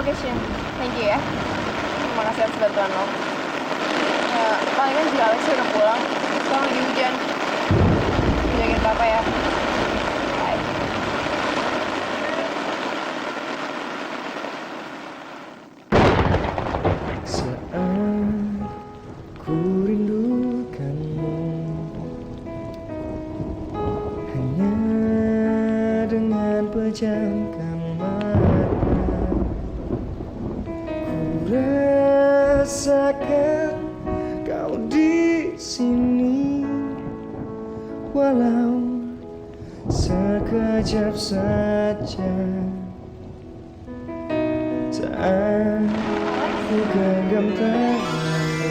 Oke, Shin. Thank you ya. Terima kasih atas bantuan lo. Ya, palingan juga Alex udah pulang. Sekarang lagi hujan. Jagain papa ya. Bye. Saat ku rindukanmu, hanya dengan pejamkan mata, ku rasakan kau di sini, walau sekejap saja. Saat ku genggam tanganmu,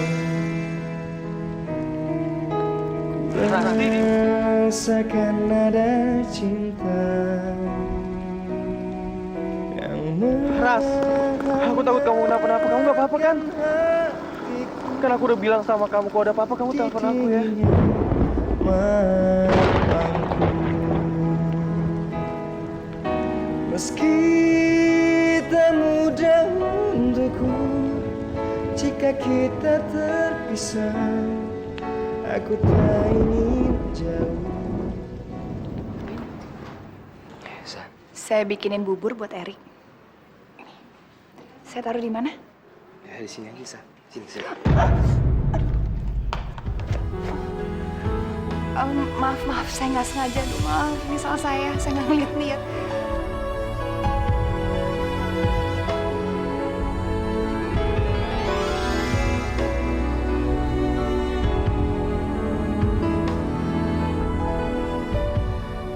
ku rasakan ada cinta yang Ras, aku takut kamu kenapa-napa. Kamu nggak apa-apa kan? Kan aku udah bilang sama kamu, kalau ada apa-apa kamu telepon aku ya. Mapangku, meski tak mudah untukku jika kita terpisah, aku tak ingin jauh. Saya bikinin bubur buat Erik. Saya taruh di mana? Ya di sini aja, San. Sini. Maaf, saya nggak sengaja. Aduh, maaf, ini salah saya nggak ngeliat-liat.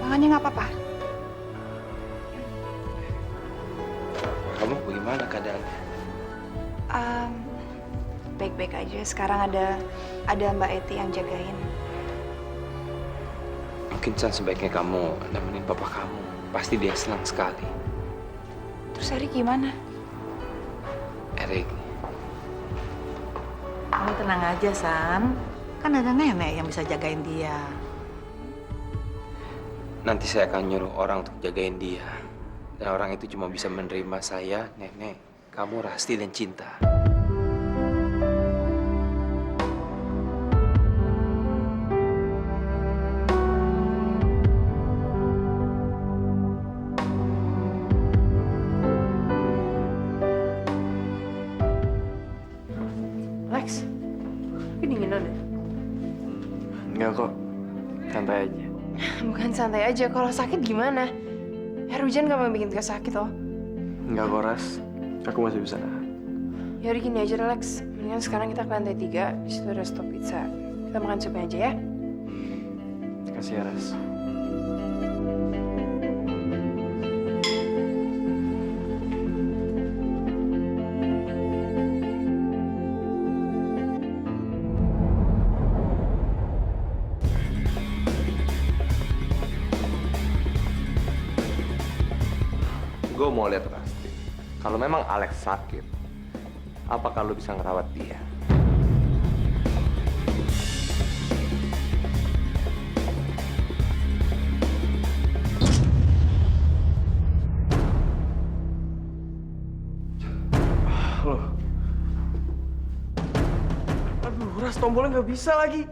Tangannya nggak apa-apa? Kamu bagaimana keadaannya? Baik-baik aja. Sekarang ada Mbak Eti yang jagain. Mungkin San sebaiknya kamu nemenin papa kamu. Pasti dia senang sekali. Terus Erik gimana? Erik, Kamu tenang aja, San. Kan ada nenek yang bisa jagain dia. nanti saya akan nyuruh orang untuk jagain dia. Dan orang itu cuma bisa menerima saya, nenek, kamu, Rasti, dan Cinta. Lex, ini dinginan deh. Enggak kok, santai aja. Bukan santai aja, kalau sakit gimana? Air hujan gak mau bikin kita sakit loh. Enggak kok, Ras. Aku masih bisa nahan. Ya udah gini aja Lex, mendingan sekarang kita ke lantai 3, di situ ada stop pizza. Kita makan supnya aja ya. Kasih ya, Ras. Gue mau lihat Rasti. Kalau memang Alex sakit, apakah lu bisa ngerawat dia? Loh. Aduh, Ras, tombolnya nggak bisa lagi.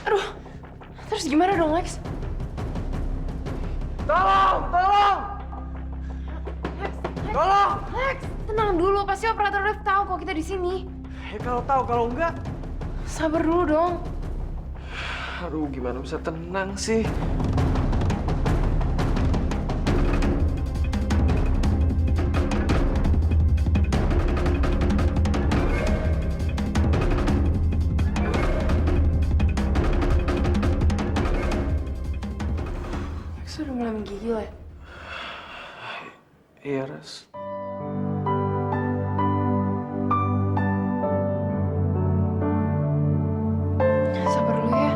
Aduh, terus gimana dong Lex? Tolong! Lex, tenang dulu, pasti operator lift tahu kok kita di sini. Ya kalau tahu, kalau enggak, Sabar dulu dong. aduh gimana bisa tenang sih? Lex udah mulai menggigil ya? Iya, Ras. Sabar dulu ya.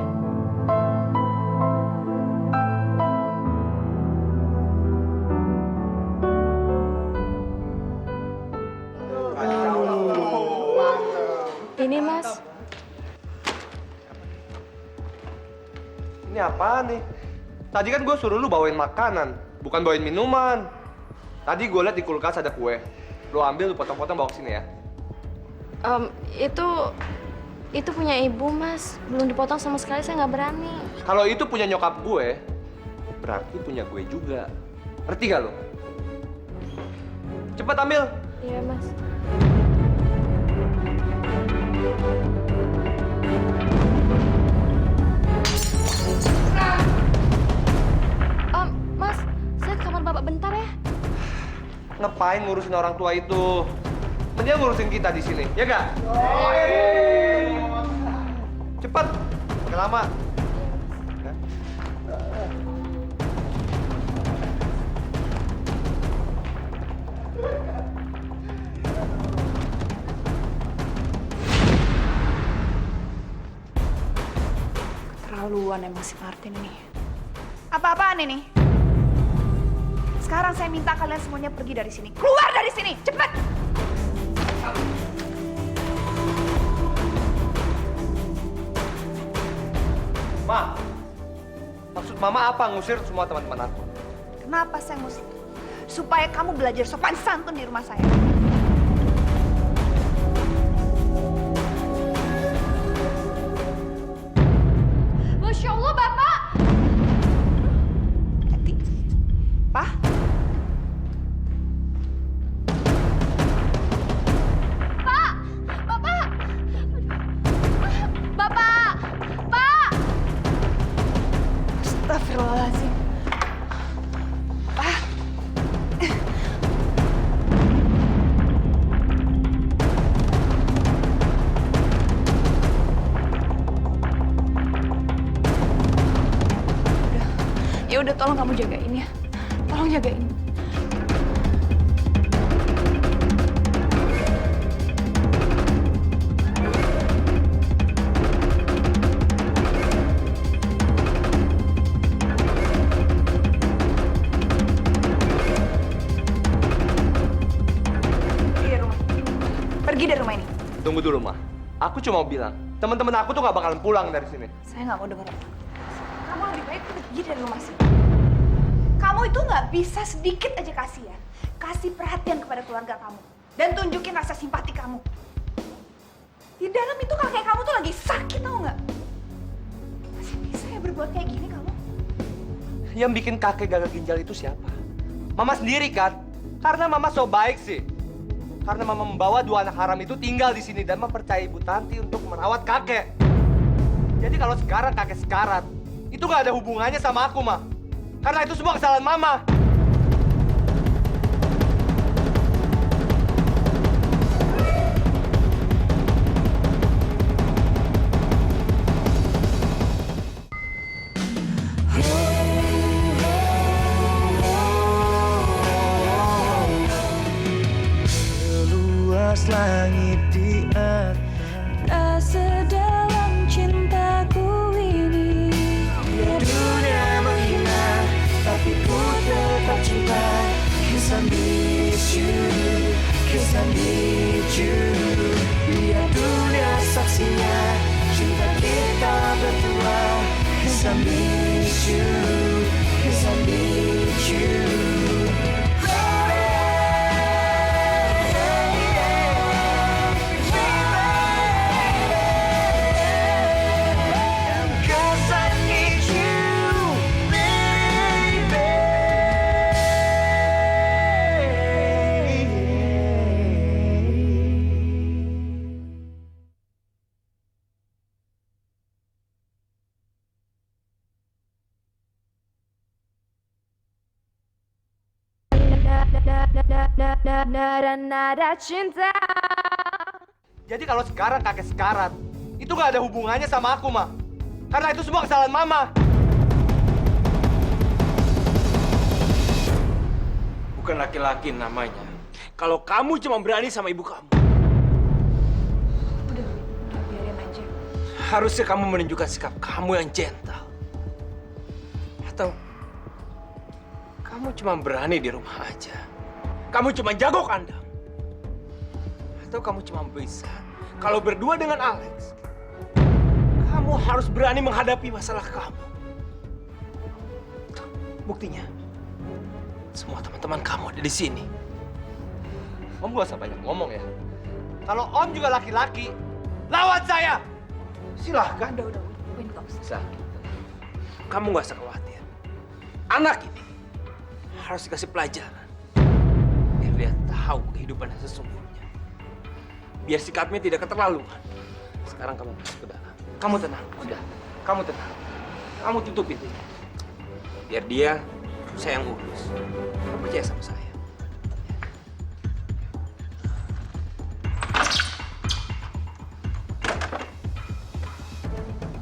Ini Mas. Ini apaan nih? Tadi kan gue suruh lu bawain makanan, bukan bawain minuman. Tadi gue liat di kulkas ada kue. Lo ambil, lo potong-potong bawa ke sini ya. Itu punya ibu, Mas. Belum dipotong sama sekali, saya nggak berani. Kalau itu punya nyokap gue, berarti punya gue juga. Ngerti gak lo? Cepet ambil. Iya, Mas. Mas, saya ke kamar Bapak bentar ya. Ngapain ngurusin orang tua itu? Mending ngurusin kita di sini, ya gak? Cepet, gak lama. Keterlaluan emang si Martin ini. Apa-apaan ini? Sekarang saya minta kalian semuanya pergi dari sini. Keluar dari sini, cepat! Ma, maksud Mama apa ngusir semua teman-teman aku? Kenapa saya mesti? Supaya kamu belajar sopan santun di rumah saya. Masya Allah, Bapak! Hati. Pak? Pak! Bapak! Bapak! Pak! Astagfirullahaladzim. Pak? Ya udah, tolong kamu jagain ya. Tolong jagain. Pergi dari rumah. Pergi dari rumah ini. Tunggu dulu, Ma. Aku cuma mau bilang, teman-teman aku tuh gak bakalan pulang dari sini. Saya nggak mau dengar. Kamu lebih baik pergi dari rumah sini. Kamu itu nggak bisa sedikit aja kasihan, kasih perhatian kepada keluarga kamu dan tunjukin rasa simpati kamu. Di dalam itu kakek kamu tuh lagi sakit, tau nggak? Masih bisa ya berbuat kayak gini kamu? Yang bikin kakek gagal ginjal itu siapa? Mama sendiri kan? Karena Mama so baik sih. Karena Mama membawa 2 anak haram itu tinggal di sini dan mempercayai Ibu Tanti untuk merawat kakek. Jadi kalau sekarang kakek sekarat, itu gak ada hubungannya sama aku, Ma. Karena itu semua kesalahan Mama. Seluas langit di atas sedalam cintaku ini. Biar dunia menghina, tapi ku tetap cinta. 'Cause I need you, 'cause I need you. Biar dunia saksinya, cinta kita berdua. 'Cause I need you, 'cause I need you. Nada cinta. Jadi kalau sekarang kakek sekarat, itu gak ada hubungannya sama aku, Ma. Karena itu semua kesalahan Mama. Bukan laki-laki namanya. Kalau kamu cuma berani sama ibu kamu. Udah biarin aja. Harusnya kamu menunjukkan sikap kamu yang gentle. Atau kamu cuma berani di rumah aja. Kamu cuma jago kandang. Atau kamu cuma bisa kalau berdua dengan Alex. Kamu harus berani menghadapi masalah kamu. Tuh, buktinya. semua teman-teman kamu ada di sini. Om gak usah banyak ngomong ya. Kalau Om juga laki-laki, lawan saya. Silahkan. Udah, Win, gak usah. Sa, kamu gak usah khawatir. Anak ini harus dikasih pelajaran. Biar dia tahu kehidupan yang sesungguhnya. Biar sikapnya tidak keterlaluan. Sekarang kamu masuk ke dalam. Kamu tenang, udah. Kamu tenang. Kamu tutup pintunya. Biar dia, saya yang urus. Kamu percaya sama saya.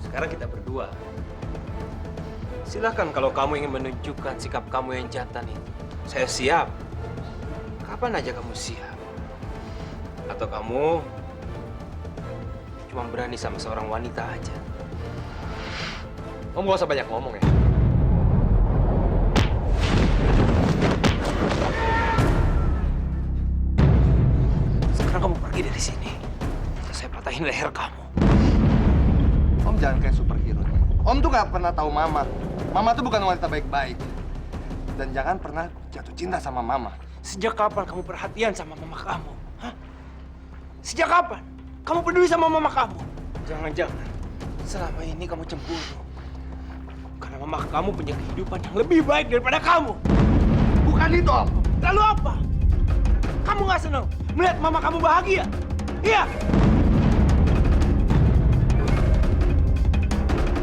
Sekarang kita berdua. Silakan kalau kamu ingin menunjukkan sikap kamu yang jantan itu. Saya siap. Kapan aja kamu siap. Atau kamu cuma berani sama seorang wanita aja. Om gak usah banyak ngomong ya. Sekarang kamu pergi dari sini. Atau saya patahin leher kamu. Om jangan kayak superhero. Om tuh gak pernah tahu Mama. Mama tuh bukan wanita baik-baik. Dan jangan pernah jatuh cinta sama Mama. Sejak kapan kamu perhatian sama mama kamu? Hah? Sejak kapan? Kamu peduli sama mama kamu? Jangan-jangan selama ini kamu cemburu. Karena mama kamu punya kehidupan yang lebih baik daripada kamu. Bukan itu, Om. Lalu apa? Kamu nggak senang melihat mama kamu bahagia? Iya.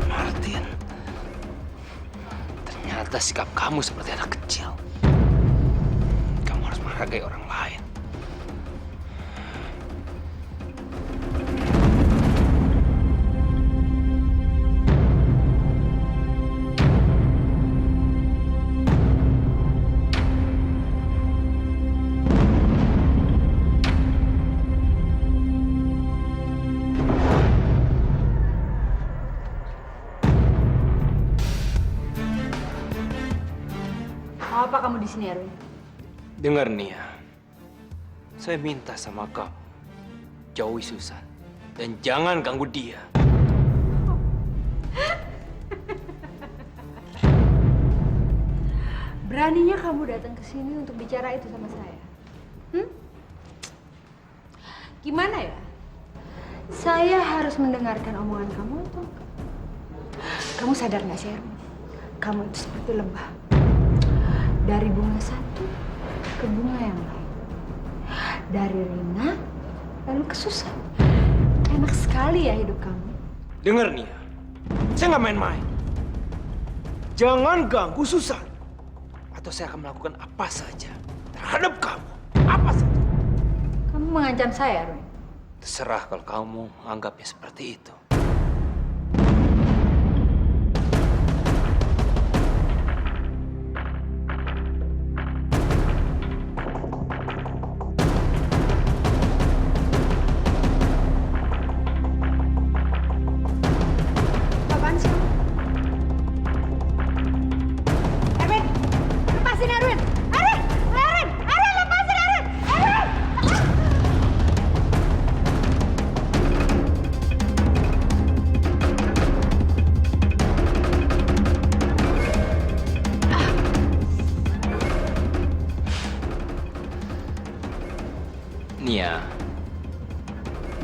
Martin, ternyata sikap kamu seperti anak kecil. Kamu harus menghargai orang lain. Mau apa kamu di sini, Erwin? Dengar Nia, saya minta sama kamu jauhi Susan dan jangan ganggu dia. Beraninya kamu datang ke sini untuk bicara itu sama saya? Gimana ya? Saya harus mendengarkan omongan kamu atau enggak? Kamu sadar nggak sih, Erwin? Kamu itu seperti lebah. Dari bunga satu ke bunga yang lain. Dari Rina lalu ke Susan. Enak sekali ya hidup kamu. Dengar Nia, saya nggak main-main. Jangan ganggu Susan. Atau saya akan melakukan apa saja terhadap kamu. Apa saja. Kamu mengancam saya, Erwin. Terserah kalau kamu menganggapnya seperti itu. Apaan sih? Erwin! Lepasin Erwin! Erwin! Erwin! Erwin! Lepasin Erwin! Erwin! Nia,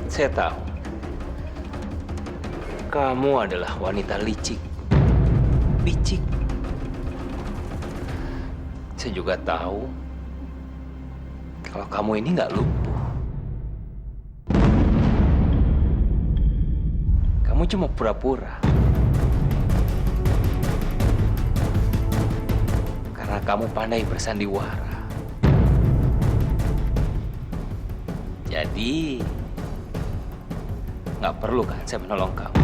saya tahu kamu adalah wanita licik. Licik. Saya juga tahu kalau kamu ini nggak lumpuh. Kamu cuma pura-pura. Karena kamu pandai bersandiwara. Jadi, nggak perlu kan saya menolong kamu.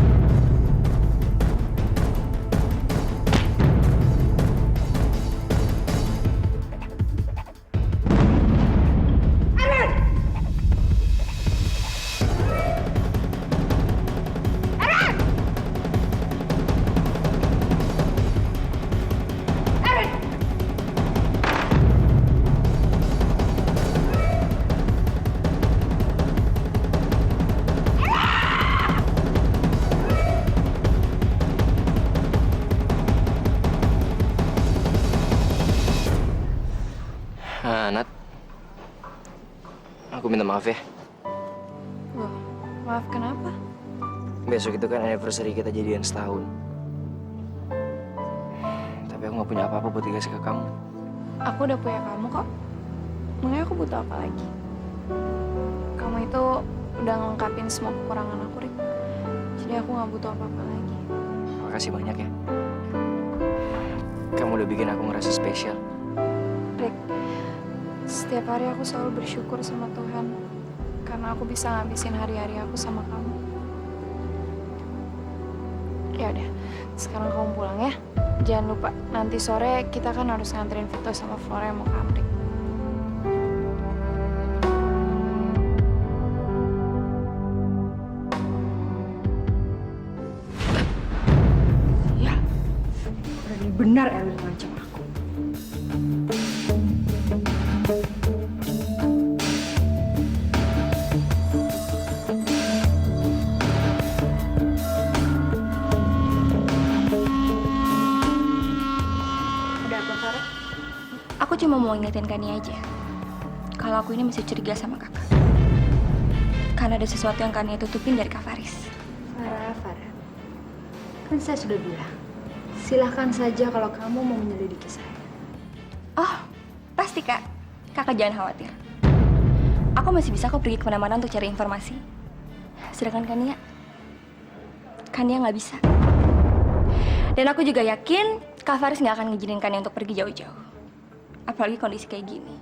minta maaf ya. Loh, maaf kenapa? Besok itu kan anniversary kita jadian setahun. Tapi aku nggak punya apa-apa buat dikasih ke kamu. Aku udah punya kamu kok. Makanya aku butuh apa lagi? Kamu itu udah ngelengkapin semua kekurangan aku, Rik. Jadi aku nggak butuh apa-apa lagi. Makasih banyak ya. Kamu udah bikin aku ngerasa spesial. Rik, setiap hari aku selalu bersyukur sama Tuhan. Karena aku bisa ngabisin hari-hari aku sama kamu. Ya udah, sekarang kamu pulang ya. Jangan lupa, nanti sore kita kan harus nganterin Vito sama Flora yang mau ke Amrik. Ya, berani benar Erwin ngancam aku. Udah apa, Farah? Aku cuma mau ingetin Kani aja. Kalau aku ini masih curiga sama kakak. Karena ada sesuatu yang Kani tutupin dari Kak Faris. Farah. Kan saya sudah bilang, silahkan saja kalau kamu mau menyelidiki saya. Oh, pasti Kak. Kakak jangan khawatir. Aku masih bisa kok pergi kemana-mana untuk cari informasi. Sedangkan Kania nggak bisa. Dan aku juga yakin Kak Faris nggak akan ngizinin Kania untuk pergi jauh-jauh. Apalagi kondisi kayak gini.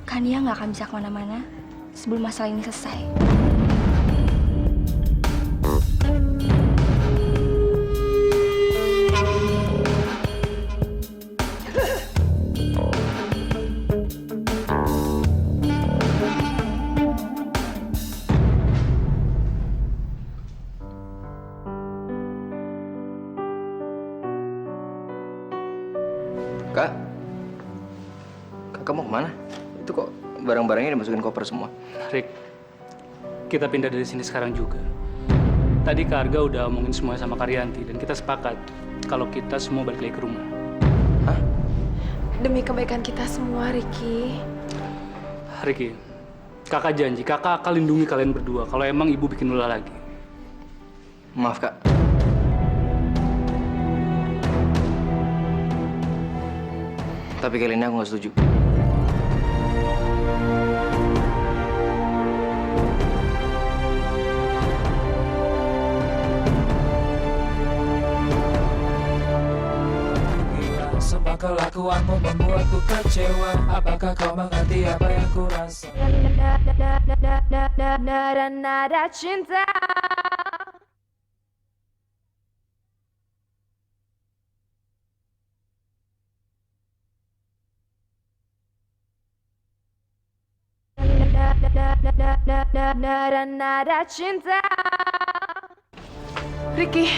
Kania nggak akan bisa kemana-mana sebelum masalah ini selesai. Kak, kakak mau kemana? Itu kok barang-barangnya dimasukin koper semua. Rick, kita pindah dari sini sekarang juga. Tadi Kak Arga udah omongin semuanya sama Karyanti dan kita sepakat kalau kita semua balik lagi ke rumah. Hah? Demi kebaikan kita semua, Ricky. Ricky, kakak janji kakak akan lindungi kalian berdua kalau emang ibu bikin ulah lagi. Maaf, Kak. Tapi kali ini aku nggak setuju. Semua kelakuanmu membuatku kecewa. Apakah kau mengerti apa yang ku rasa? Nada cinta. Nada cinta. Ricky,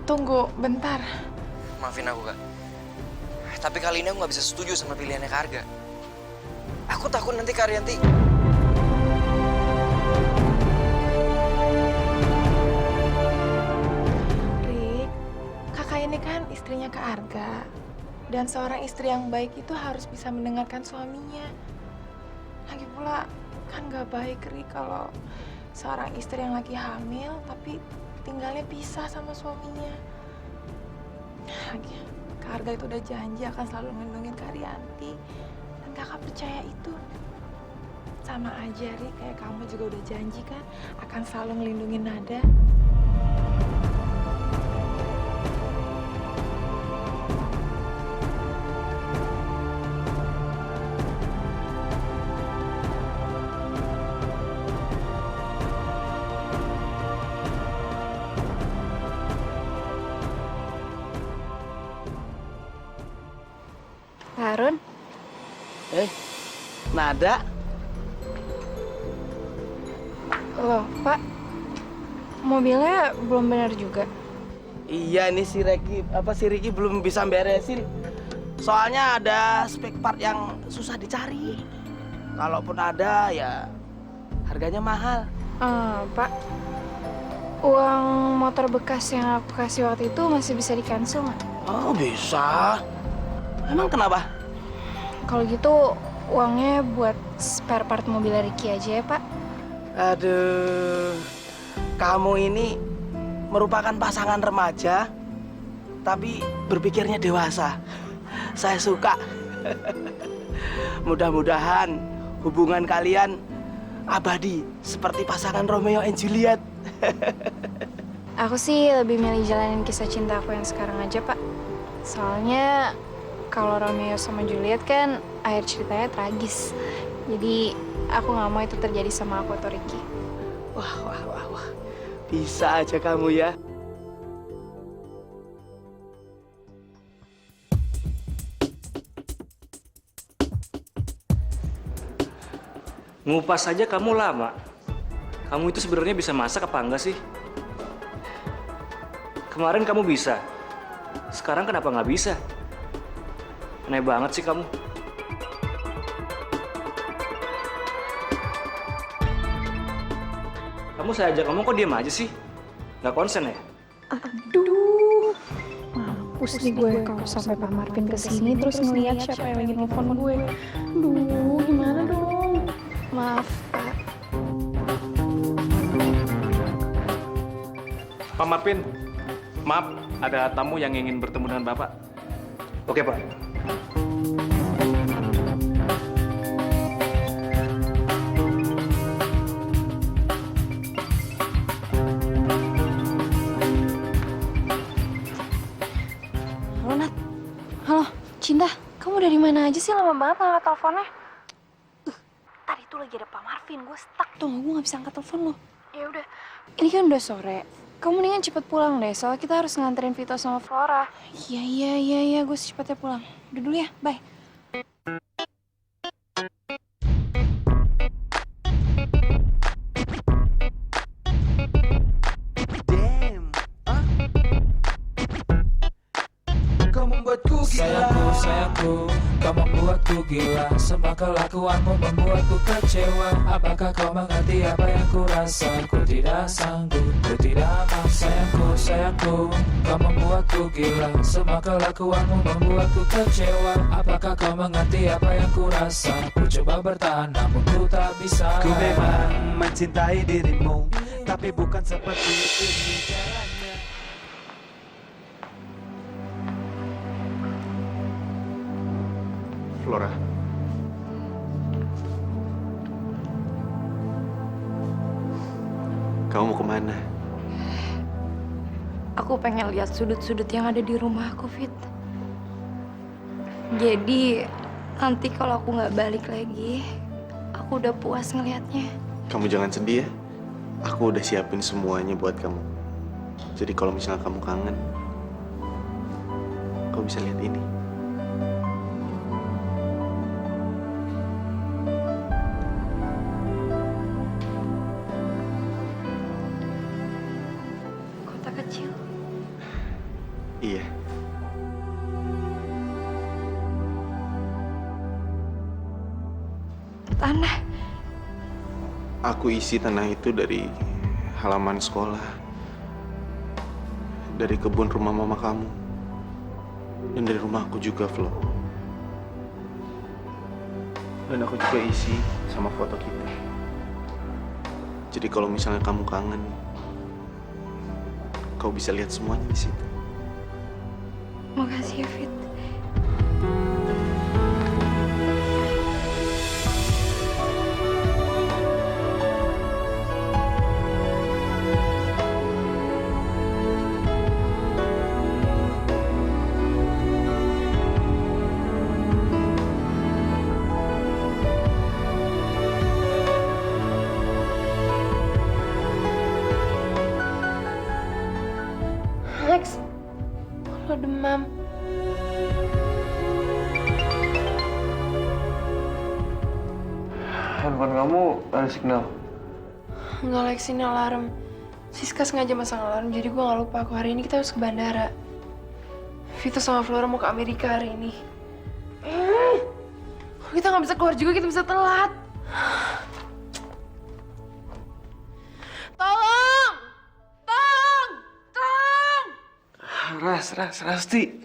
tunggu bentar. Maafin aku, Kak. Tapi kali ini aku nggak bisa setuju sama pilihannya Kak Arga. Aku takut nanti Karyanti. Rick, kakak ini kan istrinya Kak Arga. Dan seorang istri yang baik itu harus bisa mendengarkan suaminya. Lagi pula, kan gak baik, Rick, kalau seorang istri yang lagi hamil, tapi tinggalnya pisah sama suaminya. Lagi, Kak Arga itu udah janji akan selalu melindungi Karyanti. Dan kakak percaya itu. Sama aja, Rick, kayak kamu juga udah janji kan akan selalu melindungi Nada. Harun, Nada? Loh, Pak. Mobilnya belum benar juga. Iya, ini si Ricky belum bisa beresin. Soalnya ada spare part yang susah dicari. Kalaupun ada, ya harganya mahal. Pak. Uang motor bekas yang aku kasih waktu itu masih bisa di-cancel nggak? Oh, bisa. Emang kenapa? Kalau gitu uangnya buat spare part mobil Ricky aja ya, Pak. Aduh, kamu ini merupakan pasangan remaja, tapi berpikirnya dewasa. Saya suka. Mudah-mudahan hubungan kalian abadi seperti pasangan Romeo and Juliet. Aku sih lebih milih jalanin kisah cinta aku yang sekarang aja, Pak. Soalnya kalau Romeo sama Juliet kan akhir ceritanya tragis. Jadi aku nggak mau itu terjadi sama aku atau Ricky. Wah, wah, wah, wah. Bisa aja kamu ya. Ngupas aja kamu lama. Kamu itu sebenarnya bisa masak apa enggak sih? Kemarin kamu bisa. Sekarang kenapa nggak bisa? Aneh banget sih kamu. Kamu saya ajak ngomong kok diem aja sih? Nggak konsen ya? Aduh, mampus nih gue kalau sampai Pak Marvin kesini terus ngeliat siapa yang lagi nelfon gue. Aduh, gimana dong? Maaf, Pak. Pak Marvin, maaf, ada tamu yang ingin bertemu dengan Bapak. Oke, Pak. Halo, Nat. Halo, Cinta. Kamu dari mana aja sih? Lama banget angkat teleponnya. Tadi tuh lagi ada Pak Marvin. Gue stuck tuh. Gue gak bisa angkat telepon lo. Ya udah. Ini kan udah sore. Kamu mendingan cepet pulang deh. Soalnya kita harus nganterin Vito sama Flora. Iya. Gue secepatnya pulang. Udah dulu ya. Bye. Sayangku, kau membuatku gila. Semua kelakuanmu membuatku kecewa. Apakah kau mengerti apa yang ku rasa? Ku tidak sanggup, ku tidak mampu. Sayangku, kau membuatku gila. Semua kelakuanmu membuatku kecewa. Apakah kau mengerti apa yang ku rasa? Ku coba bertahan namun ku tak bisa. Ku memang mencintai dirimu, tapi bukan seperti ini caranya. Flora. Kamu mau kemana? Aku pengen lihat sudut-sudut yang ada di rumah aku, Fit. Jadi nanti kalau aku nggak balik lagi, aku udah puas ngelihatnya. Kamu jangan sedih ya. Aku udah siapin semuanya buat kamu. Jadi kalau misalnya kamu kangen, kau bisa lihat ini. Kota kecil. Iya. Tanah. Aku isi tanah itu dari halaman sekolah, dari kebun rumah mama kamu, dan dari rumahku juga, Flo. Dan aku juga isi sama foto kita. Jadi kalau misalnya kamu kangen, kau bisa lihat semuanya di situ. Makasih ya, Fit. Alex, lo demam. Handphone kamu ada signal. Nggak, Lex, ini alarm. Siska sengaja masang alarm, jadi gue nggak lupa. Aku hari ini kita harus ke bandara. Vito sama Flora mau ke Amerika hari ini. Kalau kita nggak bisa keluar juga, kita bisa telat. Tolong! Tolong! Tolong! Rasti.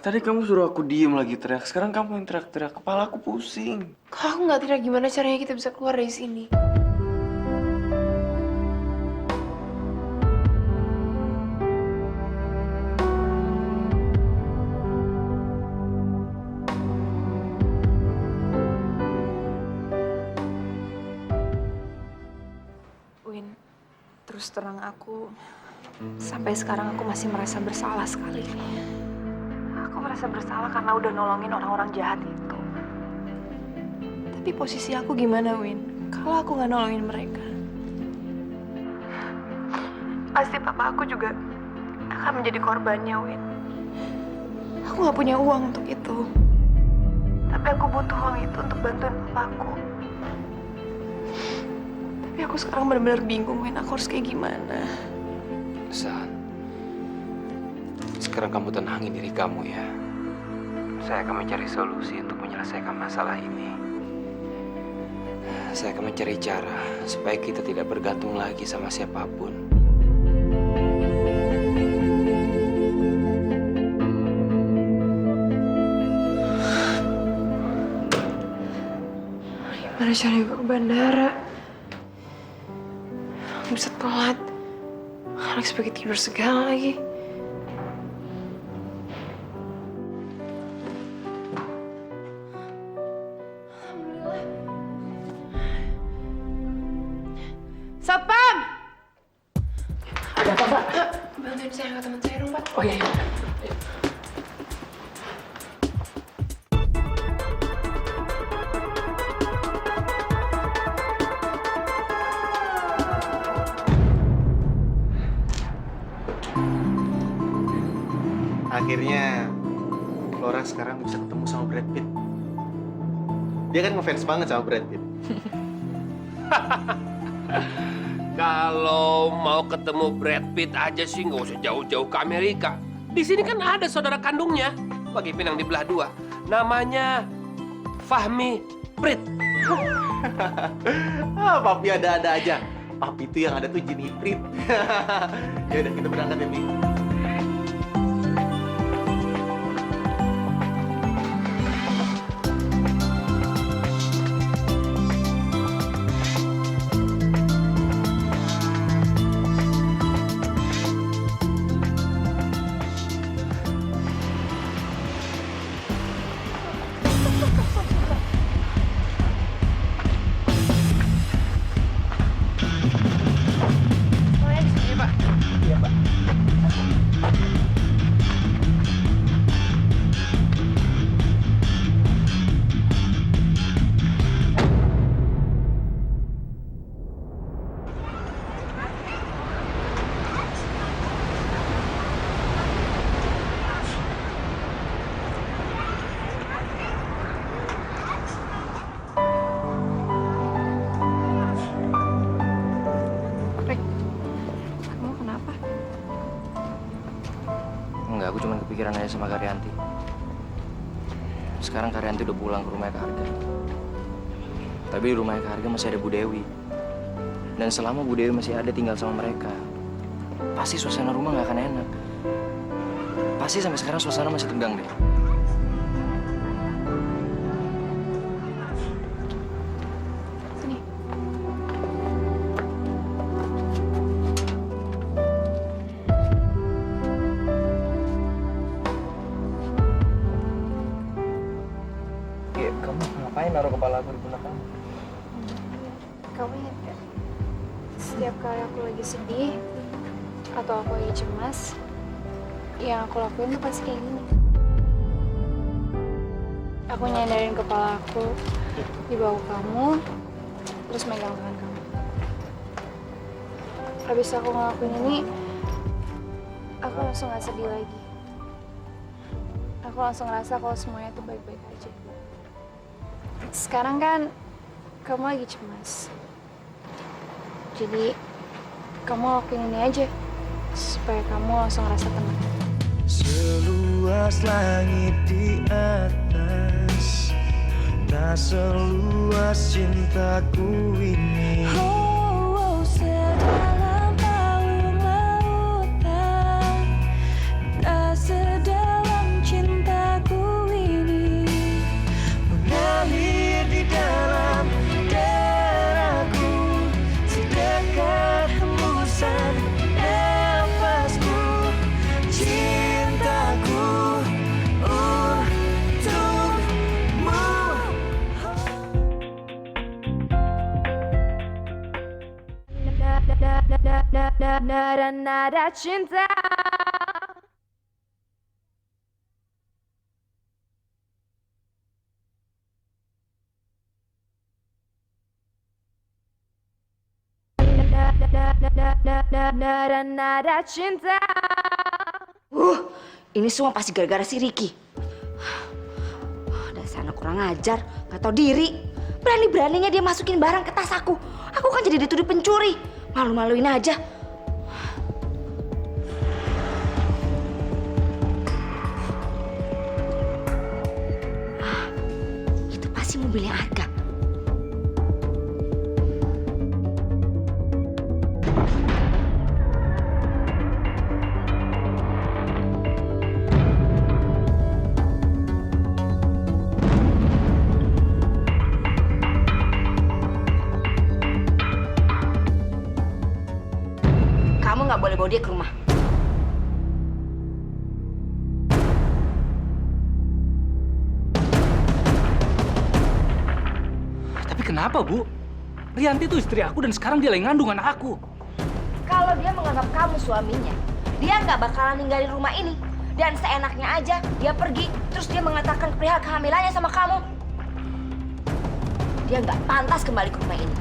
Tadi kamu suruh aku diem lagi teriak. Sekarang kamu yang teriak-teriak. Kepala aku pusing. Kalau aku nggak teriak, gimana caranya kita bisa keluar dari sini? Win, terus terang aku, sampai sekarang aku masih merasa bersalah sekali. Aku merasa bersalah karena udah nolongin orang-orang jahat itu. Tapi posisi aku gimana, Win? Kalau aku nggak nolongin mereka, pasti papa aku juga akan menjadi korbannya, Win. Aku nggak punya uang untuk itu. Tapi aku butuh uang itu untuk bantuin papaku. Tapi aku sekarang benar-benar bingung, Win. Aku harus kayak gimana? San, sekarang kamu tenangin diri kamu ya. Saya akan mencari solusi untuk menyelesaikan masalah ini. Saya akan mencari cara supaya kita tidak bergantung lagi sama siapapun. Gimana caranya gue ke bandara? Bisa telat. Alex pakai tidur segala lagi. Alhamdulillah. Satpam! Ada apa, Pak? Bantuin saya ke teman saya dong, Pak. Oh iya. Akhirnya Laura sekarang bisa ketemu sama Brad Pitt. Dia kan ngefans banget sama Brad Pitt. Kalau mau ketemu Brad Pitt aja sih nggak usah jauh-jauh ke Amerika. Di sini kan ada saudara kandungnya, bagi pinang dibelah dua. Namanya Fahmi Prit. Papi ada-ada aja. Papi itu yang ada tuh Jin Iprit. Ya udah kita berangkat ya, Mi. Kamu kenapa? Enggak, aku cuma kepikiran aja sama Karyanti. Sekarang Karyanti udah pulang ke rumah Kak Harga. Tapi di rumah Kak Harga masih ada Bu Dewi. Dan selama Bu Dewi masih ada tinggal sama mereka, pasti suasana rumah nggak akan enak. Pasti sampai sekarang suasana masih tegang deh. Sini. Ya, kamu ngapain naruh kepala aku di pundak kamu? Kamu ingat gak? Setiap kali aku lagi sedih atau aku lagi cemas, yang aku lakuin tuh pasti kayak gini. Aku nyandarin kepala aku di bawah kamu, terus megang tangan kamu. Habis aku ngelakuin ini, aku langsung gak sedih lagi. Aku langsung ngerasa kalau semuanya tuh baik-baik aja. Sekarang kan kamu lagi cemas. Jadi kamu lakuin ini aja supaya kamu langsung ngerasa tenang. Seluas langit di atas, tak seluas cintaku ini. Oh, sedalam lautan, tak sedalam cinta. nada cinta. Nada cinta. Ini semua pasti gara-gara si Ricky. Dasar anak kurang ajar, gak tau diri. Berani-beraninya dia masukin barang ke tas aku. Aku kan jadi dituduh pencuri. Malu-maluin aja. Itu pasti mobilnya Arga. Kamu nggak boleh bawa dia ke rumah. Tapi kenapa, Bu? Rianti itu istri aku dan sekarang dia lagi ngandung anak aku. Kalau dia menganggap kamu suaminya, dia nggak bakalan ninggalin rumah ini. Dan seenaknya aja dia pergi, terus dia mengatakan perihal kehamilannya sama kamu. Dia nggak pantas kembali ke rumah ini.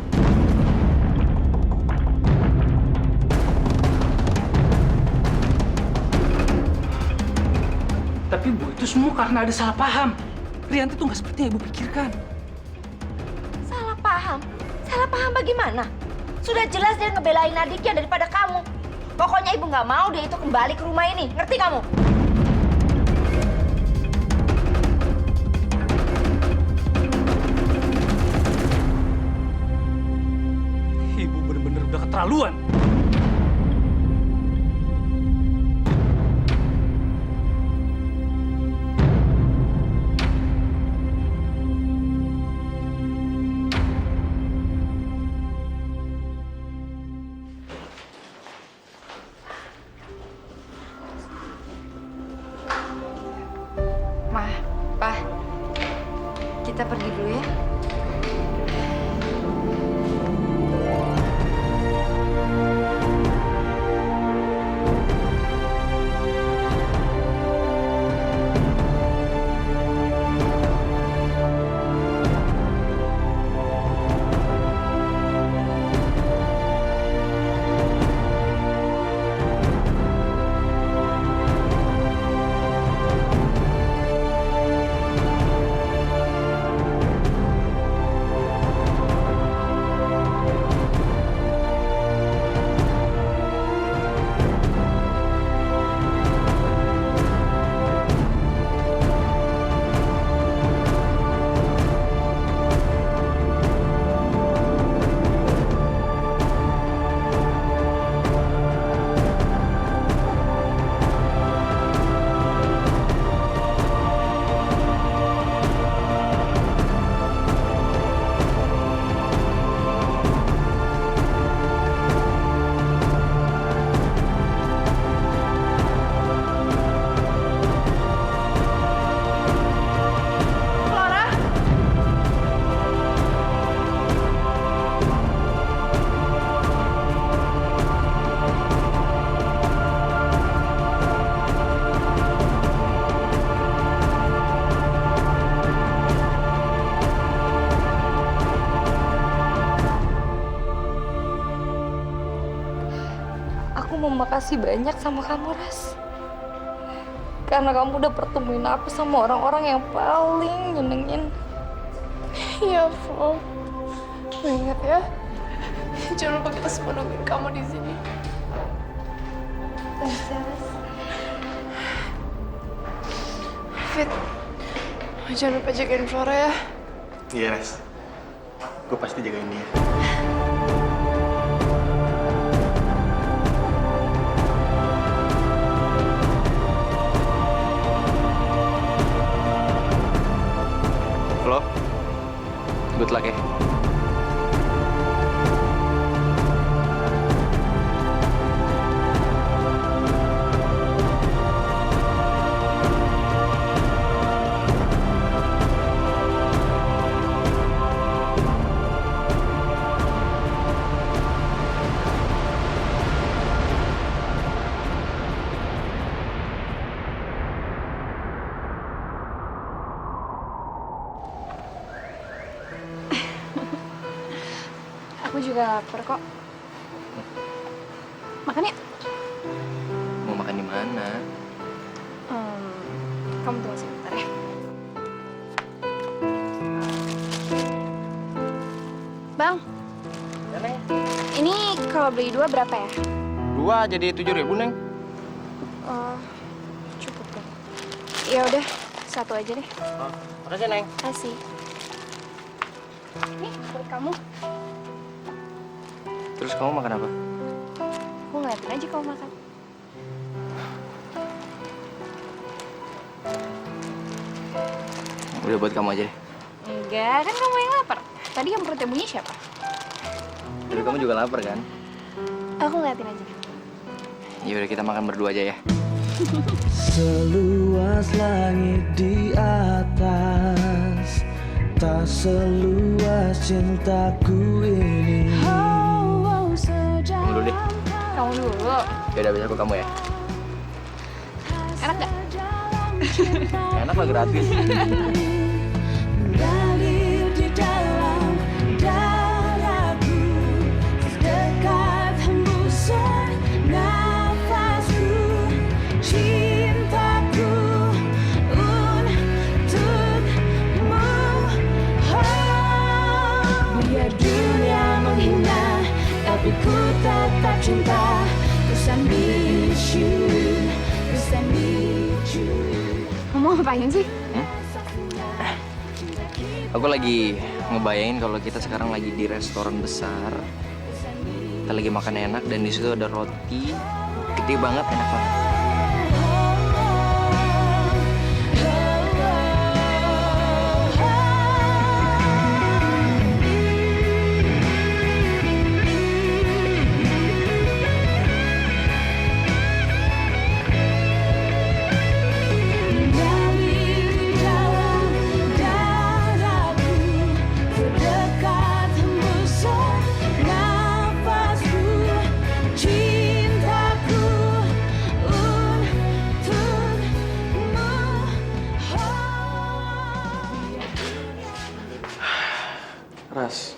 Tapi Bu, itu semua karena ada salah paham. Rianti tuh nggak seperti yang Ibu pikirkan. Salah paham? Salah paham bagaimana? Sudah jelas dia ngebelain adiknya daripada kamu. Pokoknya Ibu nggak mau dia itu kembali ke rumah ini. Ngerti kamu? Ibu bener-bener udah keterlaluan. Ma, Pa, kita pergi dulu ya. Aku mau makasih banyak sama kamu, Ras. Karena kamu udah pertemuin aku sama orang-orang yang paling nyenengin. Iya, Flo. Lo ingat ya? Jangan lupa kita semua nungguin kamu di sini. Thanks, Ras. Fit, jangan lupa jagain Flora ya. Iya, Res. Gue pasti jagain dia. Flo, good luck ya. Aku juga lapar kok. Makan yuk. Mau makan di mana? Kamu tunggu sebentar ya. Bang, ini kalau beli 2 berapa ya? 2 jadi 7.000, Neng. Oh, cukup deh. Ya udah, 1 aja deh. Oh, makasih, Neng. Kasih. Nih, buat kamu. Terus kamu makan apa? Aku ngeliatin aja kamu makan. Udah buat kamu aja deh. Enggak, kan kamu yang lapar. Tadi yang perutnya bunyi siapa? Tapi kamu juga lapar kan? Aku ngeliatin aja. Ya udah kita makan berdua aja ya. Seluas langit di atas, tak seluas cintaku ini. Kamu dulu deh. Kamu dulu. Ya udah, besok kamu ya. Enak nggak? Enak lah, gratis. Mengalir di dalam dadaku, sedekat hembusan nafasku, cintaku untukmu. Oh, biar dunia menghina, tapi ku tetap cinta. Cause I need you, cause I need you. Kamu ngapain sih? Aku lagi ngebayangin kalau kita sekarang lagi di restoran besar. Kita lagi makan enak dan di situ ada roti gede banget, enak banget. Ras,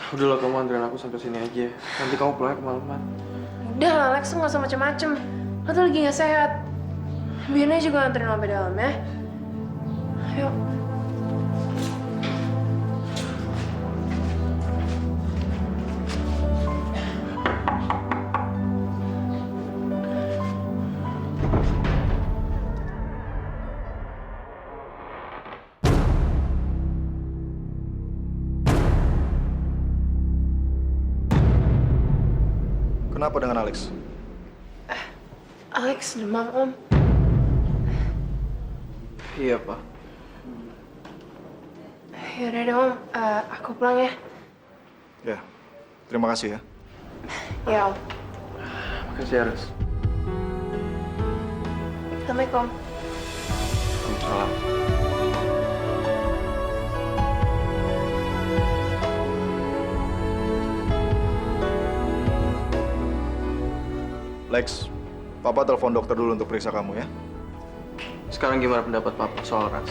udahlah kamu anterin aku sampai sini aja. Nanti kamu pulangnya kemalaman. Udah lah, Lex, nggak usah macem-macem. Lo tuh lagi nggak sehat. Biarin aja juga nganterin sampai dalam ya. Yuk. Kenapa dengan Alex? Alex demam, Om. Iya, Pak. Yaudah deh, Om. Aku pulang ya. Ya, terima kasih ya. Ya, Om. Makasih ya, Ras. Assalamualaikum. Salam. Lex, Papa telepon dokter dulu untuk periksa kamu ya. Sekarang gimana pendapat Papa soal Ras?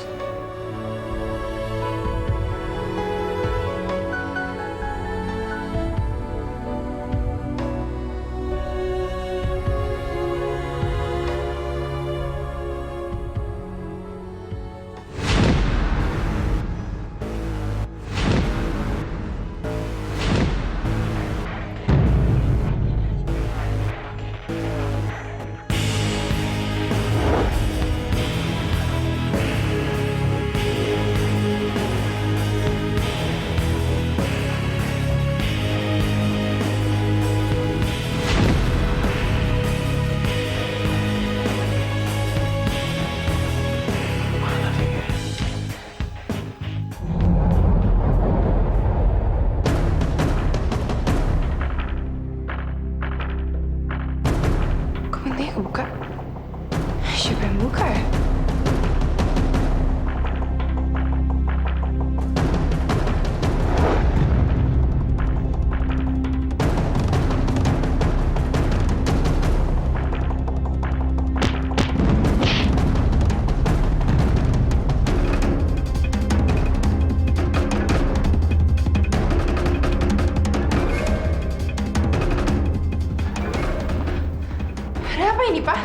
Pak?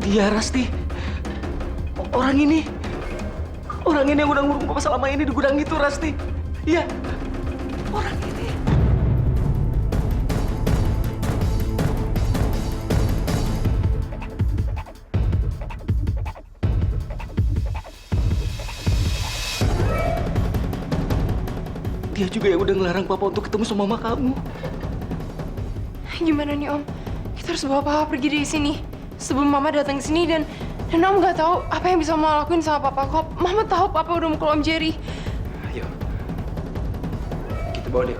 Dia, Rasti. Orang ini yang udah ngurung papa selama ini di gudang itu, Rasti. Iya, orang ini. Dia juga yang udah ngelarang papa untuk ketemu sama mama kamu. Gimana nih Om? Kita harus bawa Papa pergi dari sini sebelum Mama datang ke sini dan Om nggak tahu apa yang bisa Mama lakuin sama Papa. Kok Mama tahu Papa udah mukul Om Jerry. Ayo, kita bawa dia.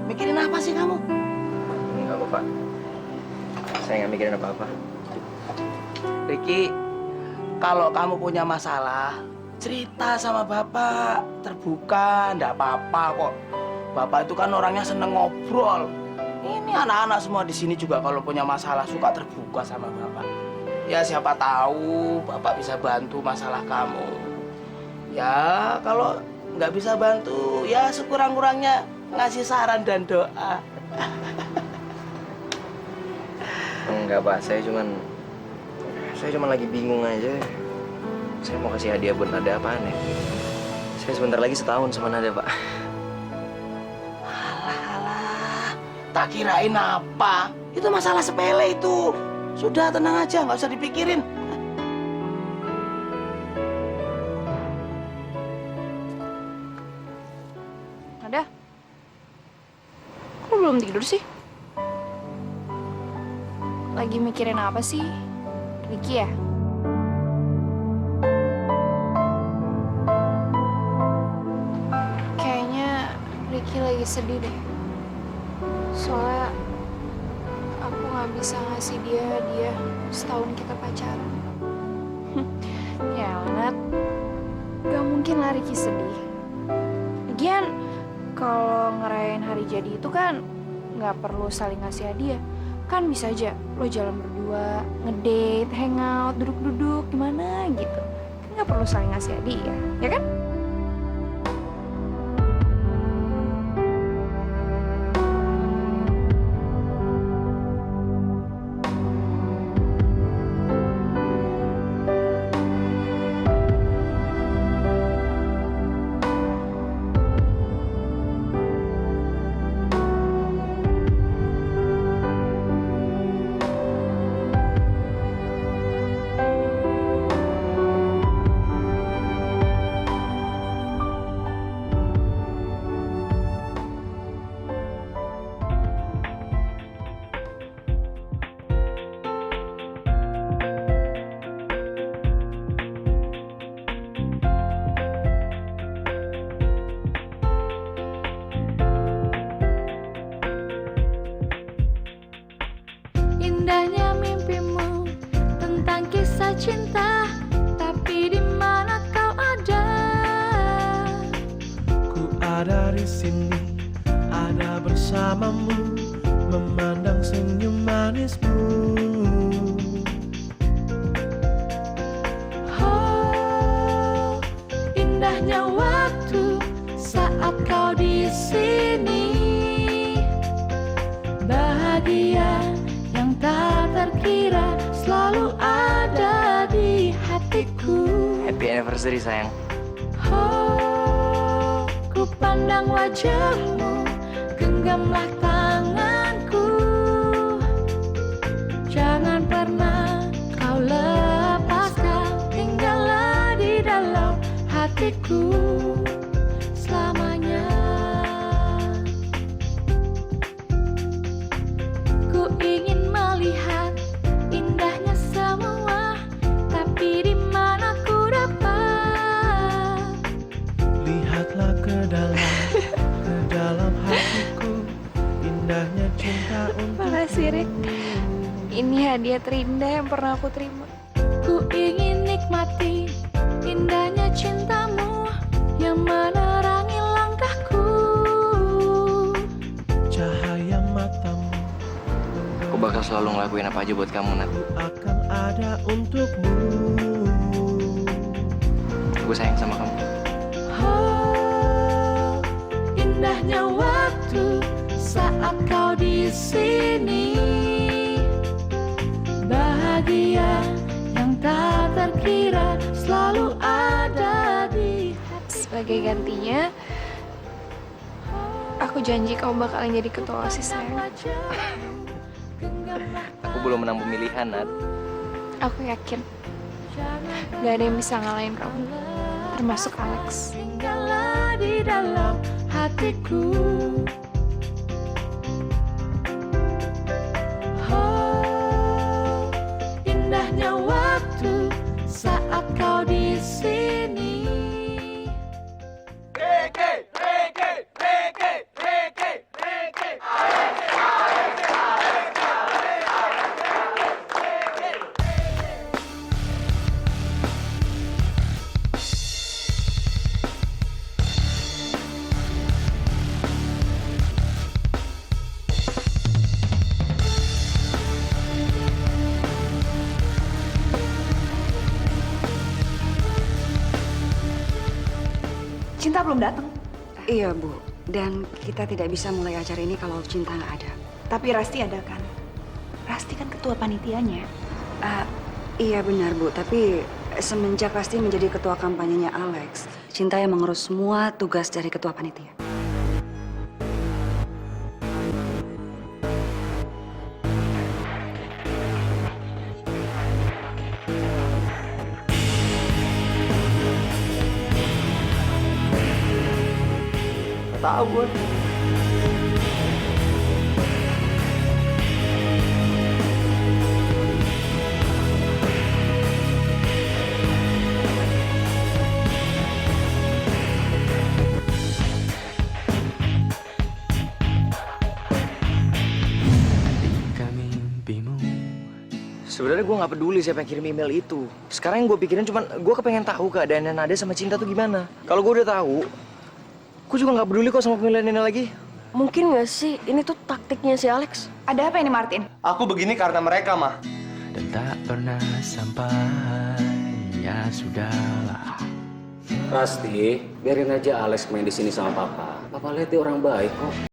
Mikirin apa sih kamu? Enggak apa, Pak. Saya nggak mikirin apa-apa. Ricky, kalau kamu punya masalah, cerita sama Bapak. Terbuka, enggak apa-apa kok. Bapak itu kan orangnya seneng ngobrol. Ini anak-anak semua di sini juga kalau punya masalah suka terbuka sama Bapak. Ya siapa tahu Bapak bisa bantu masalah kamu. Ya kalau nggak bisa bantu, ya sekurang-kurangnya ngasih saran dan doa. Enggak, Pak. Saya cuman lagi bingung aja. Saya mau kasih hadiah buat Nada apaan ya? Saya sebentar lagi setahun sama Nada, Pak. Alah, tak kirain apa. Itu masalah sepele itu. Sudah tenang aja, nggak usah dipikirin. Ada? Kok belum tidur sih? Lagi mikirin apa sih? Ricky ya? Kayaknya Ricky lagi sedih deh. Soalnya aku nggak bisa ngasih dia hadiah setahun kita pacaran. Ya, Nat. Gak mungkin lah Ricky sedih. Lagian, kalau ngerayain hari jadi itu kan nggak perlu saling ngasih hadiah. Kan bisa aja lo jalan berdua, ngedate, hangout, duduk-duduk, gimana gitu. Kan nggak perlu saling ngasih hadiah, ya kan? Indahnya mimpimu tentang kisah cinta, tapi di mana kau ada? Ku ada di sini, ada bersamamu, memandang senyum manismu. Oh, indahnya waktu saat kau di sini, bahagia yang tak terkira selalu ada di hatiku. Happy anniversary, sayang. Oh, ku pandang wajahmu, genggamlah tanganku. Jangan pernah kau lepaskan, tinggallah di dalam hatiku selamanya. bahagia terindah yang pernah aku terima. Ku ingin nikmati indahnya cintamu yang menerangi langkahku. Cahaya matamu Aku bakal selalu ngelakuin apa aja buat kamu, Nat. akan ada untukmu. Aku sayang sama kamu. Oh, indahnya waktu saat kau di sini. Bahagia yang tak terkira selalu ada di hati. Sebagai gantinya, aku janji kau bakalan jadi ketua OSIS sayang. Aku belum menang pemilihan, Nat. Aku yakin gak ada yang bisa ngalahin kamu, termasuk Alex. Tinggallah di dalam hatiku. Oh, indahnya waktu saat kau di sini. Cinta belum datang. Iya, Bu. Dan kita tidak bisa mulai acara ini kalau Cinta nggak ada. Tapi Rasti ada kan? Rasti kan ketua panitianya. Iya benar, Bu. Tapi semenjak Rasti menjadi ketua kampanyenya Alex, Cinta yang mengurus semua tugas dari ketua panitia. Tahu gue. Sebenarnya gue nggak peduli siapa yang kirim email itu. Sekarang yang gue pikirin cuma gue kepengen tahu keadaannya Nada sama Cinta tuh gimana. Kalau gue udah tahu, gue juga nggak peduli kok sama pemilihan ini lagi. Mungkin nggak sih ini tuh taktiknya si Alex? Ada apa ini Martin? Aku begini karena mereka, mah. Dan tak pernah sampai, ya sudahlah. Rasti, biarin aja Alex main di sini sama Papa. Papa lihat dia orang baik kok.